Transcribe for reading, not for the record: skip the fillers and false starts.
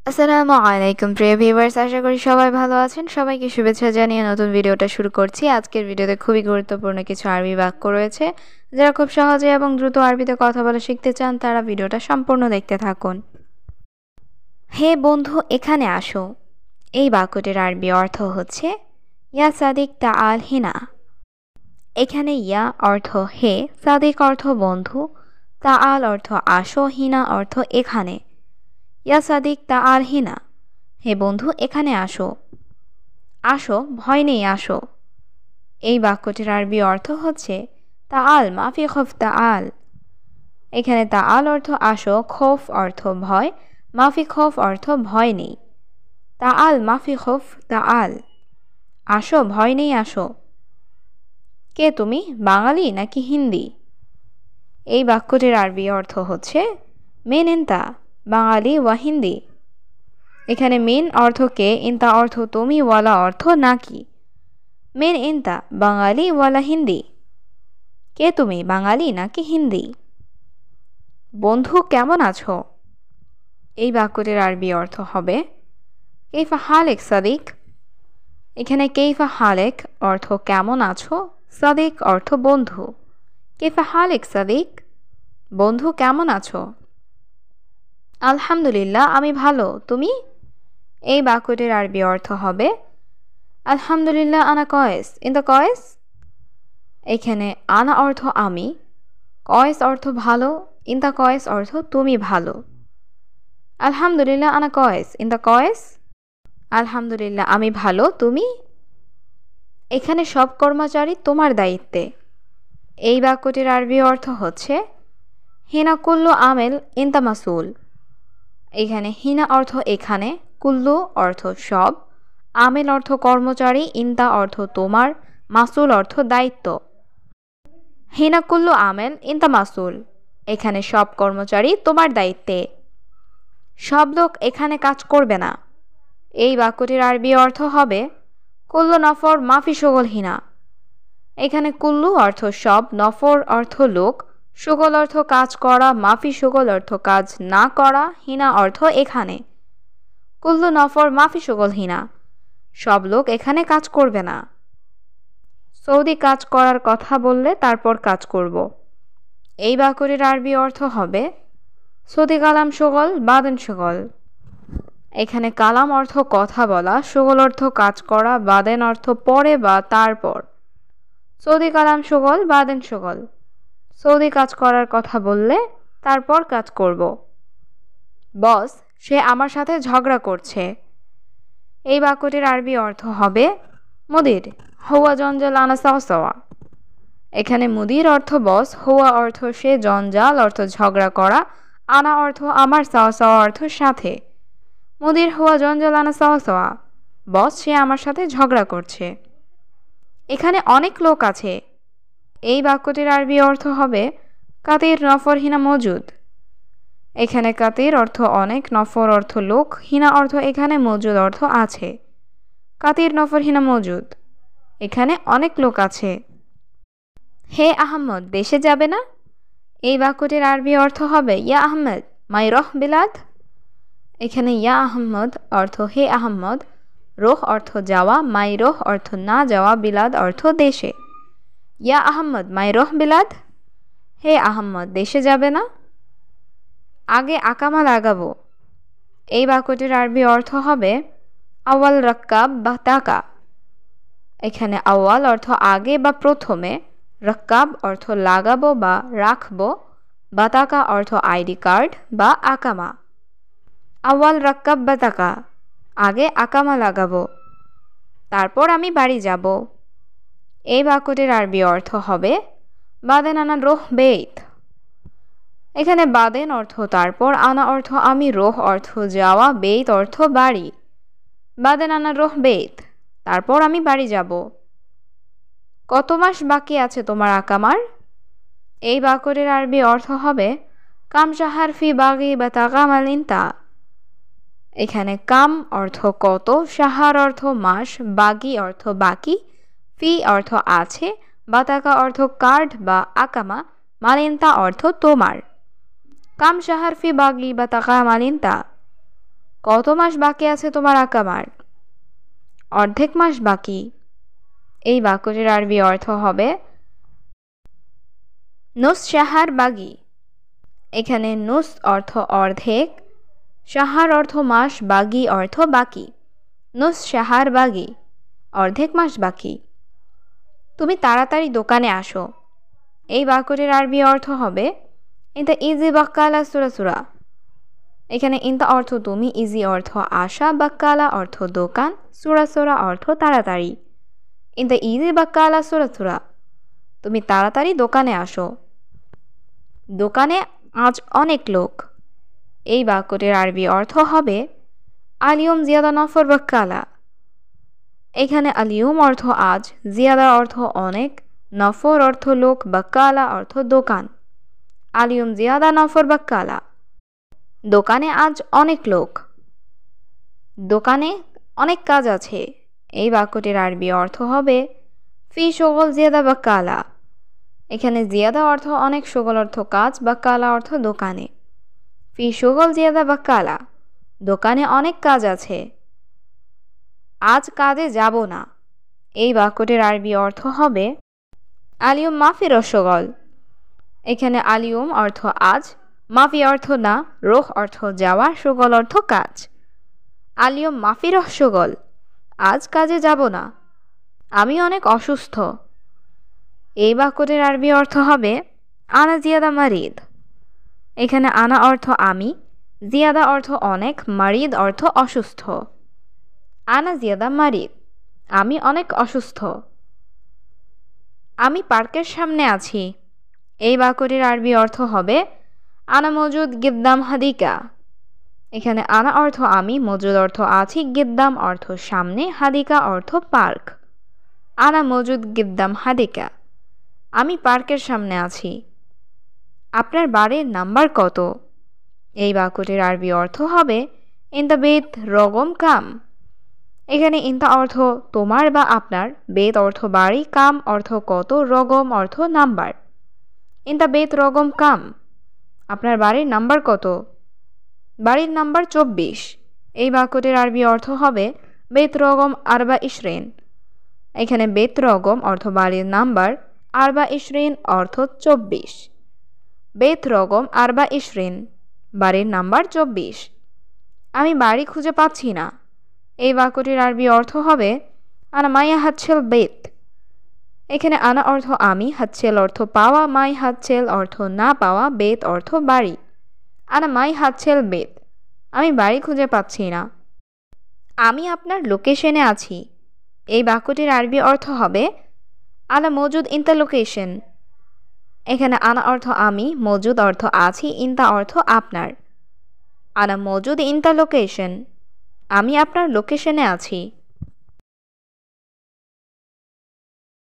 আসসালামু আলাইকুম প্রিয় ভিউয়ার্স, আশা করি সবাই ভালো আছেন। সবাইকে শুভেচ্ছা জানিয়ে নতুন ভিডিওটা শুরু করছি। আজকের ভিডিওতে খুবই গুরুত্বপূর্ণ কিছু আরবি বাক্য রয়েছে। যারা খুব সহজে এবং দ্রুত আরবিতে কথা বলা শিখতে চান তারা ভিডিওটা সম্পূর্ণ দেখতে থাকুন। হে বন্ধু, এখানে আসো। এই বাক্যটির আরবি অর্থ হচ্ছে ইয়া সাদিক তাআল হিনা। এখানে ইয়া অর্থ হে, সাদিক অর্থ বন্ধু, তাআল অর্থ আসো, হিনা অর্থ এখানে। ইয়া সাদিক তাআল হিনা, হে বন্ধু এখানে আসো। আসো, ভয় নেই, আসো। এই বাক্যটির আরবি অর্থ হচ্ছে তাআল মাফি খৌফ তাআল। এখানে তাআল অর্থ আসো, খৌফ অর্থ ভয়, মাফি খৌফ অর্থ ভয় নেই। তাআল মাফি খৌফ তাআল, আসো ভয় নেই, আসো। কে তুমি, বাঙালি নাকি হিন্দি? এই বাক্যটির আরবি অর্থ হচ্ছে মেন এন্তা, বাঙালি ওয়া হিন্দি। এখানে মেন অর্থ কে, ইন্তা অর্থ তুমি, ওয়ালা অর্থ নাকি। মেন ইন্তা, বাঙালি ওয়ালা হিন্দি। কে তুমি, বাঙালি নাকি হিন্দি? বন্ধু কেমন আছো? এই বাক্যটির আরবি অর্থ হবে কেইফা হালেক সাদিক। এখানে কেইফা হালেক অর্থ কেমন আছো, সাদিক অর্থ বন্ধু। কেইফা হালেক সাদিক, বন্ধু কেমন আছো? আলহামদুলিল্লাহ, আমি ভালো, তুমি? এই বাক্যটির আরবি অর্থ হবে আলহামদুলিল্লাহ আনা কয়েস, ইনতা কয়েস। এখানে আনা অর্থ আমি, কয়েস অর্থ ভালো, ইনতা কয়েস অর্থ তুমি ভালো। আলহামদুলিল্লাহ আনা কয়েস, ইনতা কয়েস। আলহামদুলিল্লাহ আমি ভালো, তুমি? এখানে সব কর্মচারী তোমার দায়িত্বে। এই বাক্যটির আরবি অর্থ হচ্ছে হিনা কুল্লু আমেল ইনতা মাসুল। এখানে হিনা অর্থ এখানে, কুল্লু অর্থ সব, আমেল অর্থ কর্মচারী, ইনতা অর্থ তোমার, মাসুল অর্থ দায়িত্ব। হিনা কুল্লু আমেল ইনতা মাসুল, এখানে সব কর্মচারী তোমার দায়িত্বে। সব লোক এখানে কাজ করবে না। এই বাক্যটির আরবি অর্থ হবে কুল্লু নফর মাফি সুগল হিনা। এখানে কুল্লু অর্থ সব, নফর অর্থ লোক, সুগল অর্থ কাজ করা, মাফি সুগল অর্থ কাজ না করা, হিনা অর্থ এখানে। কুল্লু নফর মাফি সুগল হিনা, সব লোক এখানে কাজ করবে না। সৌদি কাজ করার কথা বললে তারপর কাজ করব। এই বাক্যটির আরবি অর্থ হবে সৌদি কালাম সুগল বাদেন সুগল। এখানে কালাম অর্থ কথা বলা, সুগল অর্থ কাজ করা, বাদেন অর্থ পরে বা তারপর। সৌদি কালাম সুগল বাদেন সুগল, সৌদি কাজ করার কথা বললে তারপর কাজ করব। বস, সে আমার সাথে ঝগড়া করছে। এই বাক্যটির আরবি অর্থ হবে মুদির হুয়া জঞ্জাল আনা সাওয়া। এখানে মুদির অর্থ বস, হুয়া অর্থ সে, জঞ্জাল অর্থ ঝগড়া করা, আনা অর্থ আমার, সাওয়া অর্থ সাথে। মুদির হুয়া জঞ্জাল আনা সাওয়া, বস সে আমার সাথে ঝগড়া করছে। এখানে অনেক লোক আছে। এই বাক্যটির আরবি অর্থ হবে কাতির নফর হিনা মজুদ। এখানে কাতির অর্থ অনেক, নফর অর্থ লোক, হিনা অর্থ এখানে, মজুদ অর্থ আছে। কাতির নফর হিনা মজুদ, এখানে অনেক লোক আছে। হে আহমদ, দেশে যাবে না? এই বাক্যটির আরবি অর্থ হবে ইয়া আহমেদ মাই রহ বিলাদ। এখানে ইয়া আহমদ অর্থ হে আহমদ, রোহ অর্থ যাওয়া, মাই রোহ অর্থ না যাওয়া, বিলাদ অর্থ দেশে। ইয়া আহমদ মাই রহ বিলাদ, হে আহমদ দেশে যাবে না? আগে আকামা লাগাবো। এই বাক্যটির আরবি অর্থ হবে আওয়াল রক্কাব বা তাকা। এখানে আওয়াল অর্থ আগে বা প্রথমে, রক্কাব অর্থ লাগাবো বা রাখবো, বাতাকা অর্থ আইডি কার্ড বা আকামা। আওয়াল রক্কাব বাতাকা, আগে আকামা লাগাবো। তারপর আমি বাড়ি যাব। এই বাক্যটির আরবি অর্থ হবে বাদেন আনা রোহ বেত। এখানে বাদেন অর্থ তারপর, আনা অর্থ আমি, রোহ অর্থ যাওয়া, বেত অর্থ বাড়ি। বাদেন আনা রোহ বেত, তারপর আমি বাড়ি যাব। কত মাস বাকি আছে তোমার আকামার? এই বাক্যটির আরবি অর্থ হবে কাম শাহার ফি বাগি বা তাকামাল ইনতা। এখানে কাম অর্থ কত, শাহার অর্থ মাস, বাগি অর্থ বাকি, ফি অর্থ আছে, বাতাকা অর্থ কার্ড বা আকামা, মালিনতা অর্থ তোমার। কাম শাহার ফি বাগি বা তাকা মালিনতা, কত মাস বাকি আছে তোমার আঁকামার? অর্ধেক মাস বাকি। এই বাক্যটির আরবি অর্থ হবে নুস শাহার বাগি। এখানে নুস অর্থ অর্ধেক, শাহার অর্থ মাস, বাগি অর্থ বাকি। নুস শাহার বাগি, অর্ধেক মাস বাকি। তুমি তাড়াতাড়ি দোকানে আসো। এই বাক্যটির আরবি অর্থ হবে ইনতা ইজি বাক্কালা সুরা। এখানে ইনতা অর্থ তুমি, ইজি অর্থ আসা, বাক্কালা অর্থ দোকান, সুরা অর্থ তাড়াতাড়ি। ইনতা ইজি বাক্কালা সুরা, তুমি তাড়াতাড়ি দোকানে আসো। দোকানে আজ অনেক লোক। এই বাক্যটির আরবি অর্থ হবে আলিয়ম জিয়াদা নফর বাক্কালা। এখানে আলিয়ম অর্থ আজ, জিয়াদা অর্থ অনেক, নফর অর্থ লোক, বাক্কালা অর্থ দোকান। আলিয়ম জিয়াদা নফর বাক্কালা, দোকানে আজ অনেক লোক। দোকানে অনেক কাজ আছে। এই বাক্যটির আরবি অর্থ হবে ফি শগল জিয়াদা বাক্কালা। এখানে জিয়াদা অর্থ অনেক, শগল অর্থ কাজ, বাক্কালা অর্থ দোকানে। ফি শগল জিয়াদা বাক্কালা, দোকানে অনেক কাজ আছে। আজ কাজে যাব না। এই বাক্যটির আরবি অর্থ হবে আলিয়ম মাফি রসগল। এখানে আলিয়ম অর্থ আজ, মাফি অর্থ না, রোহ অর্থ যাওয়া, সগল অর্থ কাজ। আলিয়ম মাফি রসগল, আজ কাজে যাব না। আমি অনেক অসুস্থ। এই বাক্যটির আরবি অর্থ হবে আনা জিয়াদা মারিদ। এখানে আনা অর্থ আমি, জিয়াদা অর্থ অনেক, মারিদ অর্থ অসুস্থ। আনা জিয়াদা মারিদ, আমি অনেক অসুস্থ। আমি পার্কের সামনে আছি। এই বাক্যটির আরবি অর্থ হবে আনা মজুদ গিদ্দাম হাদিকা। এখানে আনা অর্থ আমি, মজুদ অর্থ আছি, গিদ্দাম অর্থ সামনে, হাদিকা অর্থ পার্ক। আনা মজুদ গিদ্দাম হাদিকা, আমি পার্কের সামনে আছি। আপনার বাড়ির নাম্বার কত? এই বাক্যটির আরবি অর্থ হবে ইনতা বেত রগম কাম। এখানে ইনতা অর্থ তোমার বা আপনার, বেত অর্থ বাড়ি, কাম অর্থ কত, রগম অর্থ নাম্বার। ইনতা বেত রগম কাম, আপনার বাড়ির নাম্বার কত? বাড়ির নাম্বার 24। এই বাক্যটির আরবি অর্থ হবে বেত রগম আরবা ইশরিন। এখানে বেত রগম অর্থ বাড়ির নাম্বার, আরবা ইশরিন অর্থ 24। বেত রগম আরবা ইশরিন, বাড়ির নাম্বার 24। আমি বাড়ি খুঁজে পাচ্ছি না। এই বাক্যটির আরবি অর্থ হবে আনা মাইয়া হাতছেল বেত। এখানে আনা অর্থ আমি, হাতছেল অর্থ পাওয়া, মাই হাতছেল অর্থ না পাওয়া, বেত অর্থ বাড়ি। আনা মাই হাতছেল বেত, আমি বাড়ি খুঁজে পাচ্ছি না। আমি আপনার লোকেশনে আছি। এই বাক্যটির আরবি অর্থ হবে আনা মজুদ ইনতা লোকেশন। এখানে আনা অর্থ আমি, মজুদ অর্থ আছি, ইনতা অর্থ আপনার। আনা মজুদ ইনতা লোকেশন, আমি আপনার লোকেশনে আছি।